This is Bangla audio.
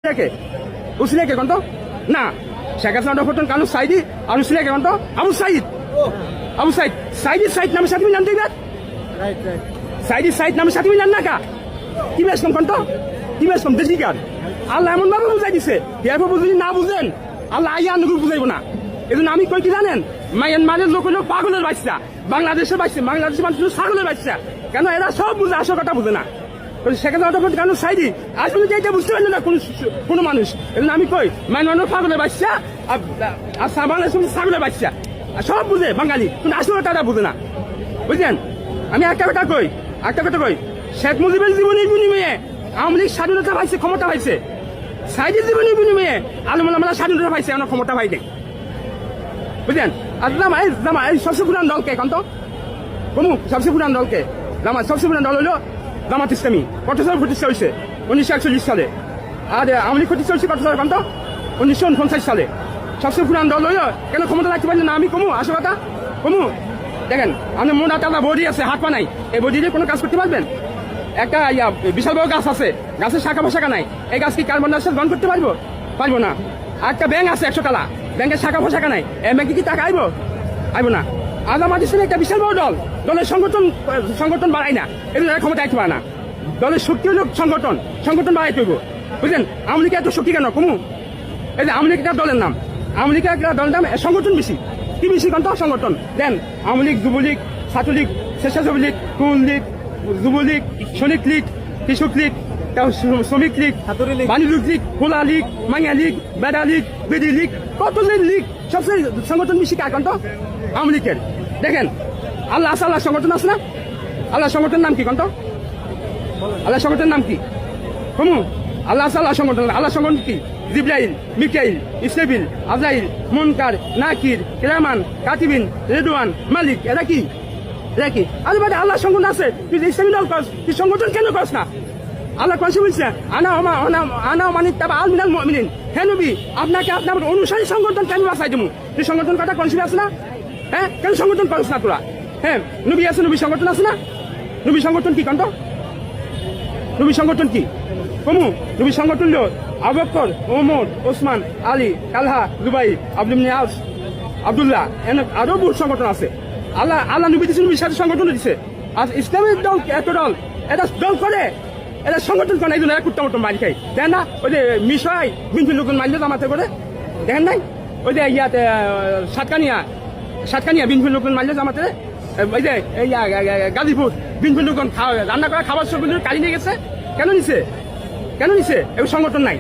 কে উসিলে কে কন্ত না শেখ হাসিনা ডক্টর কানু সাইদি আর উসিলে কে কন্ত আবু সাইদ সাইদি সাইদ নামে সাথে মিলান দিবেন সাইদি সাইদ নামে সাথে মিলান না কা কি বেশ কন্ত কি বেশ কম দেশি কার আল্লাহ এমন ভাবে বুঝাই দিছে এরপর যদি না বুঝেন আল্লাহ আইয়া আনুগুল বুঝাইব না এজন্য আমি কই কি জানেন মায়ানমারের লোক হলো পাগলের বাচ্চা বাংলাদেশের বাচ্চা বাংলাদেশের মানুষ ছাগলের বাচ্চা কেন এরা সব বুঝে আসল কথা বুঝে না সেখানে অটোমেটিক কারণ সাইডি আসলে যে এটা বুঝতে পারলো না কোনো মানুষ এজন্য আমি কই মায়ানমারের পাগলের বাচ্চা আর বাংলাদেশের ছাগলের বাচ্চা সব বুঝে বাঙালি কিন্তু আসলে তারা বুঝে না বুঝলেন আমি একটা কথা কই শেখ মুজিবের জীবনের বিনিময়ে আওয়ামী লীগ স্বাধীনতা পাইছে ক্ষমতা পাইছে সাইডের জীবনের বিনিময়ে আলমালা স্বাধীনতা পাইছে এমন ক্ষমতা পাইছে বুঝলেন আর জামা এই সবচেয়ে পুরান দলকে এখন তো কমু সবচেয়ে পুরান দলকে সবচেয়ে পুরান দল হলো জামাত ইসলামী কত সালে প্রতিষ্ঠা হয়েছে 1941 সালে আর আওয়ামী লীগ প্রতিষ্ঠা হয়েছে কত সালে এখন তো 1949 সালে সবচেয়ে পুরান দল হলো কেন ক্ষমতা রাখতে পারলেন না আমি কমু আসো কথা কমু দেখেন আমাদের মোটা টালা বডি আছে হাত পা নাই এই বডি দিয়ে কোনো কাজ করতে পারবেন একটা বিশাল বড় গাছ আছে গাছের শাখা পোশাখা নাই এই গাছ কি কার্বন ডাইঅক্সাইড গ্রহণ করতে পারবো না একটা ব্যাংক আছে 100 টালা ব্যাংকের শাখা পোশাখা নাই এই ব্যাংকে কি টাকা আইব না আজামাত ইসলাম একটা বিশাল বড় দলের সংগঠন বাড়াই না এদের ক্ষমতা আইতে পারে না দলের শক্তি হলো সংগঠন বাড়াইতে হইব বুঝলেন আওয়ামী লীগের এত শক্তি কেন কমু এই যে আওয়ামী লীগ একটা দলের নাম আওয়ামী লীগের একটা দলের নাম সংগঠন বেশি কি বেশি কত সংগঠন দেন আওয়ামী লীগ যুবলীগ ছাত্রলীগ স্বেচ্ছাসেবী লীগ তরুণ লীগ যুবলীগ শ্রমিক লীগ কৃষক লীগ শ্রমিক লীগ বাণিজ্য লীগ খোলা লীগ মাইয়া লীগ বেড়া লীগ বেদি লীগ কত লীগ সবচেয়ে সংগঠন বেশি কার কত আওয়ামী লীগের দেখেন আল্লাহ সংগঠন আছে না আল্লাহ সংগঠনের নাম কি কত আল্লাহ সংগঠনের নাম কি কমু আল্লাহ সংগঠন কি জিব্রাইল মিকাইল ইসরাফিল আজরাইল মুনকার নাকির কিরামান কাতিবিন রেদওয়ান মালিক এরা কি আরে ভাই আল্লাহ সংগঠন আছে তুই ইসলামী দল করস তুই সংগঠন কেন করস না আল্লাহ কনসে বলছে আনা মানিক তাবা আল মিনাল মুমিনিন হে নবী আপনাকে আপনার অনুসারী সংগঠন কেন বাঁচাই দেবো তুই সংগঠন কথা কনসে আছে না হ্যাঁ কেন সংগঠন করস না তোরা হ্যাঁ নবী আছে নবী সংগঠন আছে না নবী সংগঠন কি কন্ত নবী সংগঠন কি কমু নবী সংগঠন হলো আবু বকর ওমর ওসমান আলী তালহা জুবাই আব্দুল্লাহ আরো বহু সংগঠন আছে আল্লাহ নবী দিচ্ছে নবীর সাথে সংগঠন দিচ্ছে আর ইসলামের দল এত দল এটা দল করে এটা সংগঠন করে এই জন্য কুত্তা মতো মারি খাই দেখেন না ওই যে মিশাই বিনফিল লোকজন মারলে জামাতে করে দেখেন নাই ওই যে ইয়াতে সাতকানিয়া বিনফিল লোকজন মারলে জামাতে ওই যে গাজীপুর বিনফিল লোকজন রান্না করা খাবার সব কালি নিয়ে গেছে কেন নিছে এবার সংগঠন নাই